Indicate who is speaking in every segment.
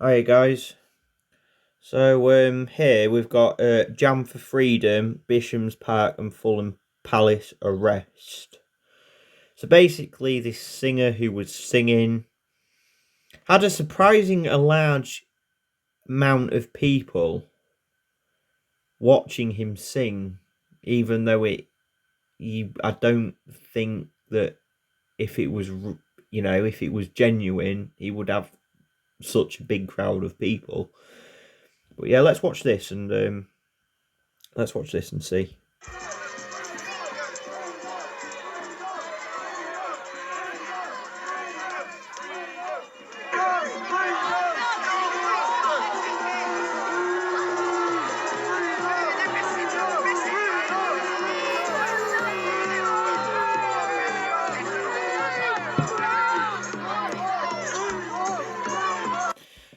Speaker 1: Hi guys. Here we've got Jam for Freedom, Bisham's Park and Fulham Palace arrest. So basically this singer who was singing had a surprising a large amount of people watching him sing, even though I don't think that if it was if it was genuine, he would have such a big crowd of people. But yeah, let's watch this and see.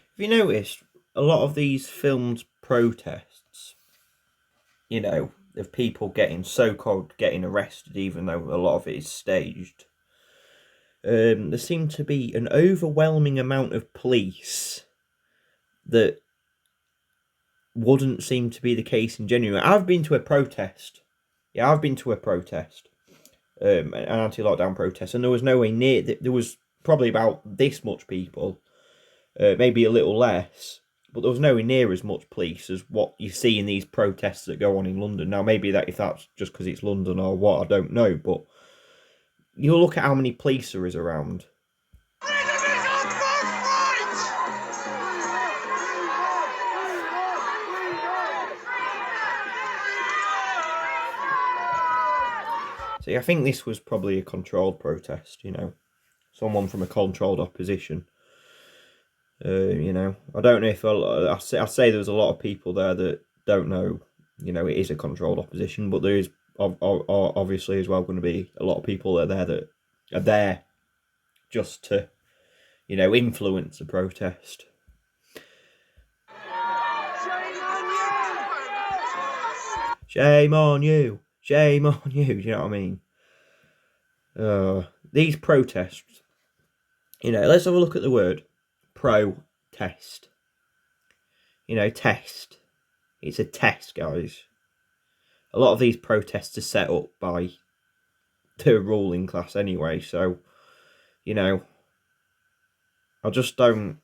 Speaker 1: Have you noticed a lot of these filmed protests, of people getting so-called getting arrested, even though a lot of it is staged? There seemed to be an overwhelming amount of police that wouldn't seem to be the case in genuine. I've been to a protest. Yeah, I've been to a protest, an anti-lockdown protest, and there was nowhere near. There was probably about this much people, maybe a little less, but there was nowhere near as much police as what you see in these protests that go on in London. Now, maybe that if that's just because it's London or what, I don't know, but you look at how many police there is around. See, I think this was probably a controlled protest, someone from a controlled opposition. I don't know if I say there's a lot of people there that don't know, it is a controlled opposition, but there is obviously as well going to be a lot of people that are there just to, influence the protest. Shame on you! Shame on you! Do you know what I mean? These protests, let's have a look at the word protest. Test. It's a test, guys. A lot of these protests are set up by the ruling class anyway, so, I just don't.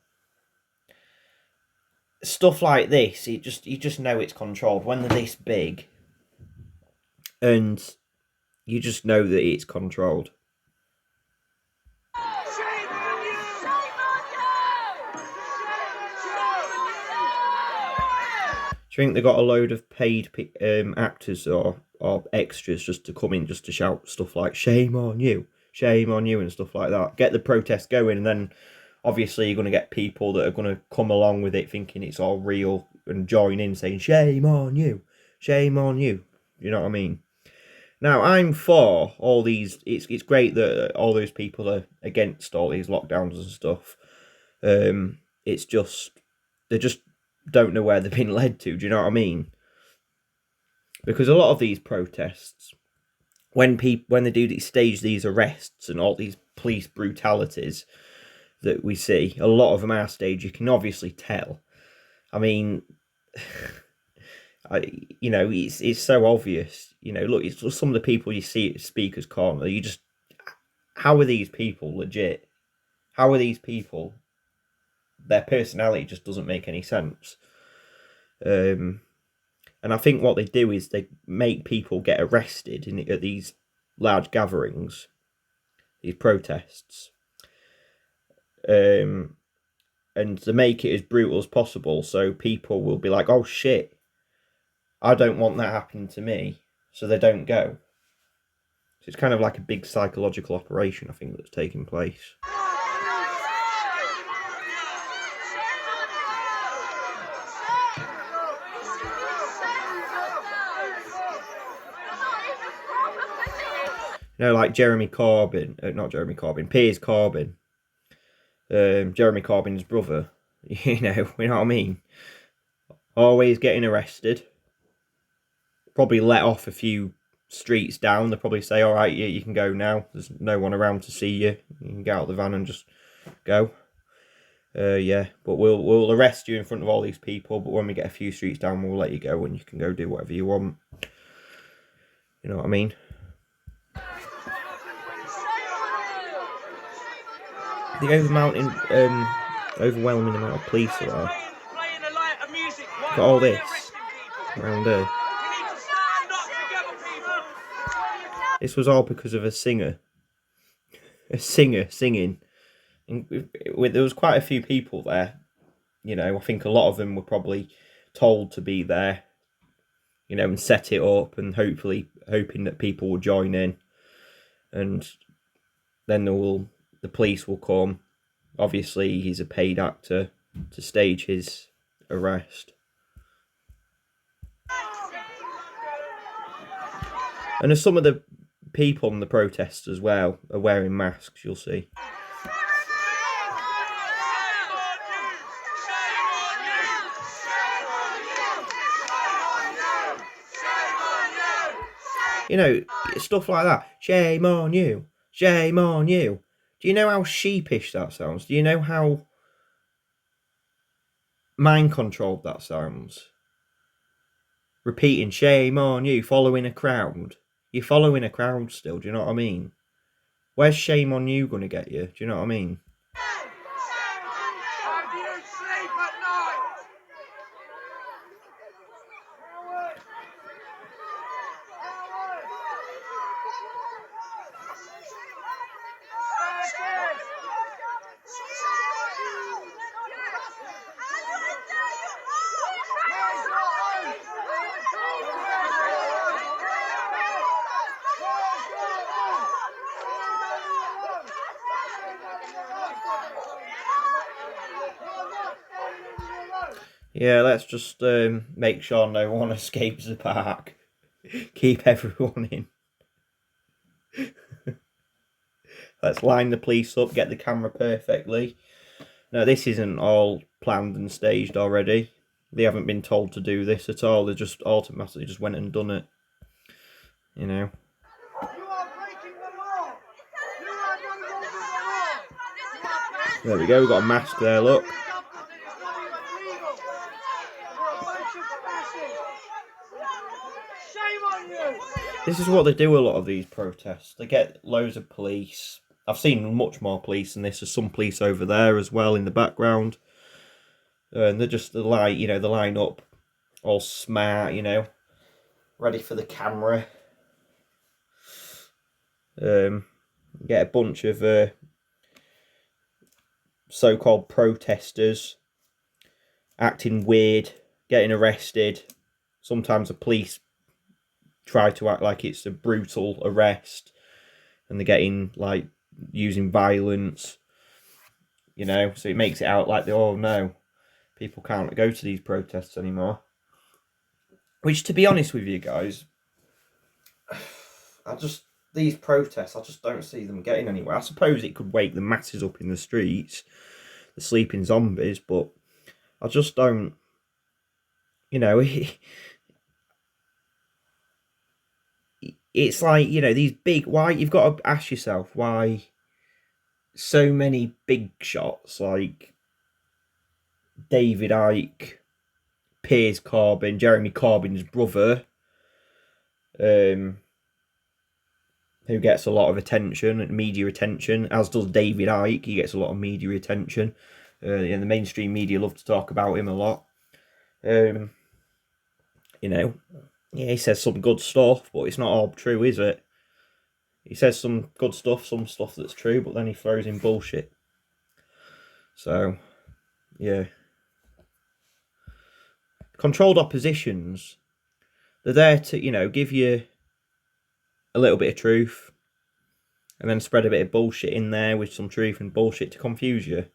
Speaker 1: Stuff like this, you just know it's controlled when they're this big, and you just know that it's controlled. Do you think they got a load of paid actors or extras just to come in just to shout stuff like shame on you and stuff like that? Get the protest going, and then obviously you're going to get people that are going to come along with it thinking it's all real and join in saying shame on you, shame on you. You know what I mean? Now, I'm for all these. It's great that all those people are against all these lockdowns and stuff. It's just they just don't know where they've been led to. Do you know what I mean? Because a lot of these protests, when they do stage these arrests and all these police brutalities that we see, a lot of them are staged. You can obviously tell. I mean, it's so obvious. Look, it's just some of the people you see at Speaker's Corner. How are these people legit? How are these people? Their personality just doesn't make any sense. And I think what they do is they make people get arrested at these large gatherings, these protests, and to make it as brutal as possible, so people will be like, "Oh shit, I don't want that happening to me," so they don't go. So it's kind of like a big psychological operation, I think, that's taking place. Like Jeremy Corbyn, not Jeremy Corbyn, Piers Corbyn, Jeremy Corbyn's brother. You know what I mean? Always getting arrested. Probably let off a few streets down. They probably say, "All right, you can go now. There's no one around to see you. You can get out of the van and just go." Yeah, but we'll arrest you in front of all these people. But when we get a few streets down, we'll let you go, and you can go do whatever you want. You know what I mean? The overwhelming amount of police are there. Got all this around here. This was all because of a singer singing. And there was quite a few people there. You know, I think a lot of them were probably told to be there, you know, and set it up, and hoping that people will join in, and then the police will come. Obviously, he's a paid actor to stage his arrest. And as some of the people in the protests as well are wearing masks, you'll see. You know, stuff like that. Shame on you. Shame on you. Do you know how sheepish that sounds? Do you know how mind controlled that sounds? Repeating shame on you, following a crowd. You're following a crowd still, do you know what I mean? Where's shame on you gonna get you? Do you know what I mean? Yeah, let's just make sure no one escapes the park. Keep everyone in. Let's line the police up, get the camera perfectly. No, this isn't all planned and staged already. They haven't been told to do this at all. They just automatically just went and done it. You know. There we go, we've got a mask there, look. This is what they do a lot of these protests. They get loads of police. I've seen much more police than this. There's some police over there as well in the background. And they line up all smart, you know, ready for the camera. Get a bunch of so-called protesters acting weird, getting arrested. Sometimes the police try to act like it's a brutal arrest, and they're getting like using violence, you know, so it makes it out like oh no, people can't go to these protests anymore. Which, to be honest with you guys, these protests, I just don't see them getting anywhere. I suppose it could wake the masses up in the streets, the sleeping zombies, but I just don't, you know, it's like, you know, these big, why, you've got to ask yourself why so many big shots like David Icke, Piers Corbyn, Jeremy Corbyn's brother, who gets a lot of attention, media attention, as does David Icke. He gets a lot of media attention. And the mainstream media love to talk about him a lot. You know, yeah, he says some good stuff, but it's not all true, is it? He says some good stuff, some stuff that's true, but then he throws in bullshit. So, yeah. Controlled oppositions, they're there to, you know, give you a little bit of truth and then spread a bit of bullshit in there with some truth and bullshit to confuse you.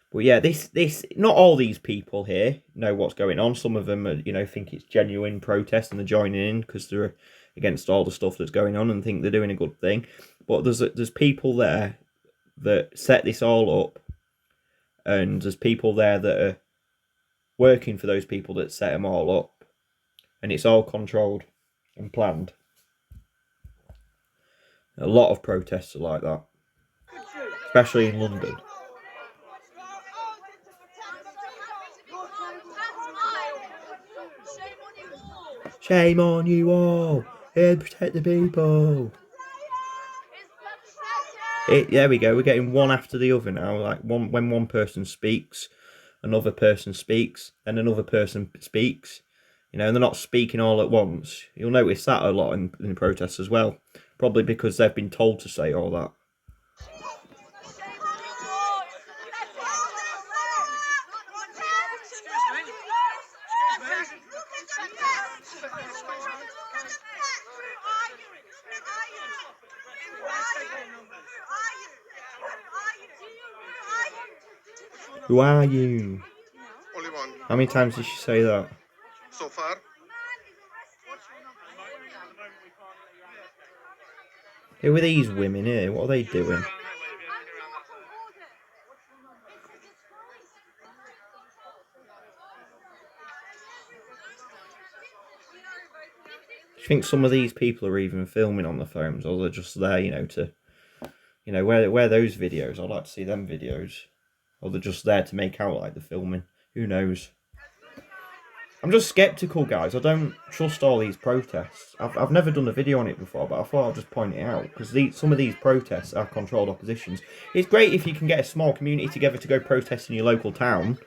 Speaker 1: But yeah, this not all these people here know what's going on. Some of them, you know, think it's genuine protest and they're joining in because they're against all the stuff that's going on and think they're doing a good thing. But there's people there that set this all up, and there's people there that are working for those people that set them all up, and it's all controlled and planned. A lot of protests are like that, especially in London. Shame on you all. Here to protect the people. There we go. We're getting one after the other now. Like when one person speaks, another person speaks, and another person speaks. You know, and they're not speaking all at once. You'll notice that a lot in protests as well. Probably because they've been told to say all that. Who are you?
Speaker 2: Only one.
Speaker 1: How many times did she say that?
Speaker 2: So far.
Speaker 1: Who are these women here? What are they doing? Do you think some of these people are even filming on the phones, or they're just there, you know, to, you know, where those videos? I'd like to see them videos, or they're just there to make out like they're filming. Who knows? I'm just skeptical, guys. I don't trust all these protests. I've never done a video on it before, but I thought I'd just point it out because some of these protests are controlled oppositions. It's great if you can get a small community together to go protest in your local town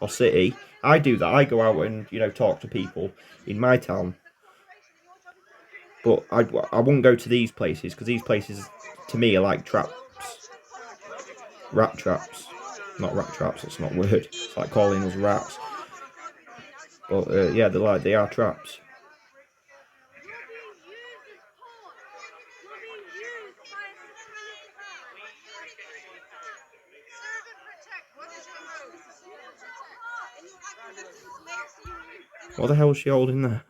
Speaker 1: or city. I do that. I go out and, you know, talk to people in my town. But I wouldn't go to these places because these places, to me, are like traps. Rat traps. Not rat traps, that's not a word. It's like calling us rats. But yeah, they are traps. What the hell is she holding there?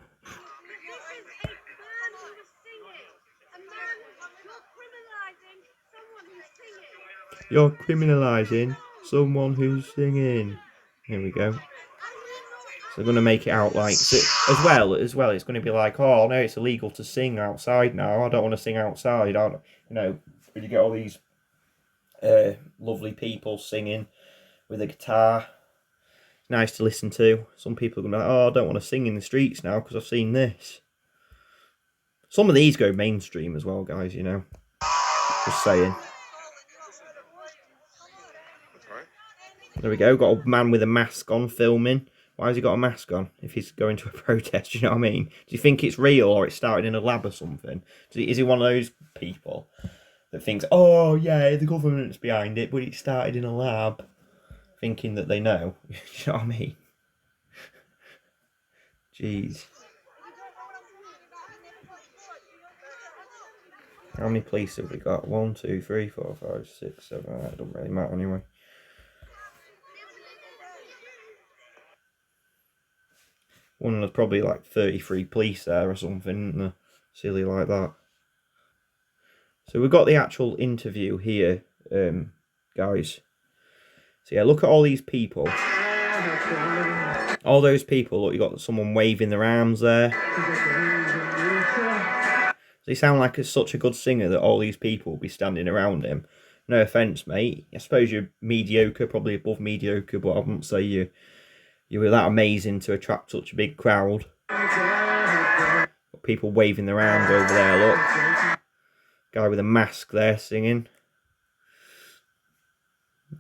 Speaker 1: You're criminalising someone who's singing. Here we go. So they're going to make it out like, so, as well, it's going to be like, oh no, it's illegal to sing outside now. I don't want to sing outside. You know, when you get all these lovely people singing with a guitar, it's nice to listen to. Some people are going to be like, oh, I don't want to sing in the streets now because I've seen this. Some of these go mainstream as well, guys, you know. Just saying. There we go, got a man with a mask on filming. Why has he got a mask on if he's going to a protest, you know what I mean? Do you think it's real or it started in a lab or something? Is he one of those people that thinks, oh yeah, the government's behind it, but it started in a lab, thinking that they know? You know what I mean? Jeez. How many police have we got? 1, 2, 3, 4, 5, 6, 7. That doesn't really matter anyway. One there's probably like 33 police there or something, silly like that. So we've got the actual interview here, guys. So yeah, look at all these people. All those people, look, you got someone waving their arms there. They sound like such a good singer that all these people will be standing around him. No offence, mate. I suppose you're mediocre, probably above mediocre, but I wouldn't say you were that amazing to attract such a big crowd. People waving their arms over there, look. Guy with a mask there singing.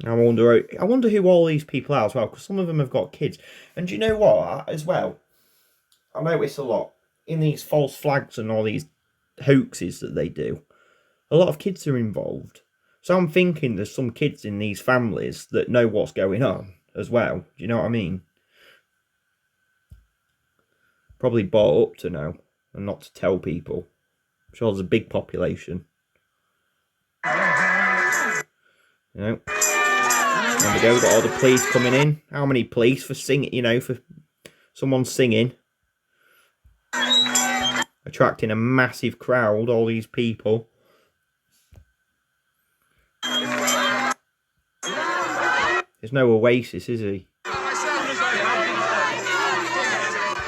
Speaker 1: I wonder who all these people are as well, because some of them have got kids. And do you know what, as well? I notice a lot in these false flags and all these hoaxes that they do. A lot of kids are involved. So I'm thinking there's some kids in these families that know what's going on as well. Do you know what I mean? Probably brought up to know and not to tell people. I'm sure there's a big population. You know? There we go, we've got all the police coming in. How many police for singing, you know, for someone singing? Attracting a massive crowd, all these people. There's no Oasis, is he?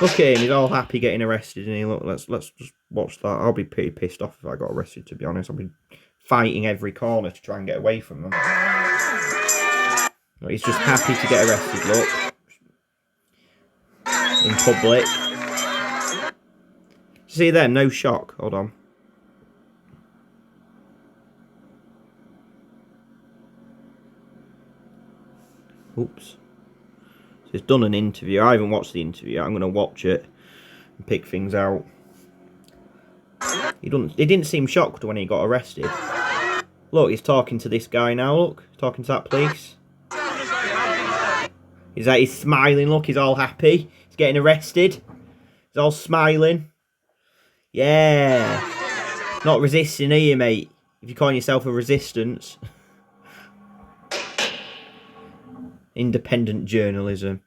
Speaker 1: Look at him, he's all happy getting arrested, and he look. Let's just watch that. I'll be pretty pissed off if I got arrested, to be honest. I'll be fighting every corner to try and get away from them. He's just happy to get arrested, look. In public. See there, no shock. Hold on. Oops. So he's done an interview. I haven't watched the interview. I'm going to watch it and pick things out. He didn't seem shocked when he got arrested. Look, he's talking to this guy now, look. He's talking to that police. He's smiling, look, he's all happy. He's getting arrested. He's all smiling. Yeah. Not resisting, are you, mate? If you're calling yourself a resistance. Independent journalism.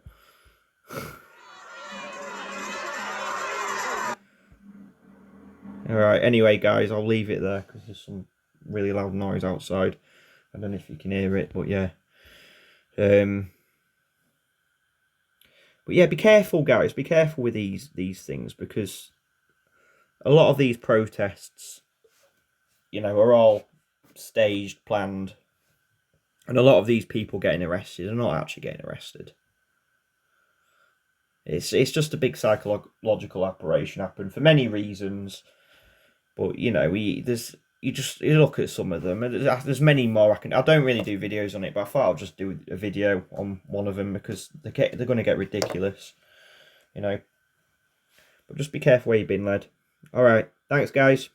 Speaker 1: Alright, anyway, guys, I'll leave it there because there's some really loud noise outside. I don't know if you can hear it, but yeah. But yeah, be careful, guys. Be careful with these things, because a lot of these protests, you know, are all staged, planned, and a lot of these people getting arrested are not actually getting arrested. It's just a big psychological operation happened for many reasons, but you know, you look at some of them, and there's many more. I don't really do videos on it, but I thought I'll just do a video on one of them because they're going to get ridiculous, you know. But just be careful where you've been led. All right, thanks, guys.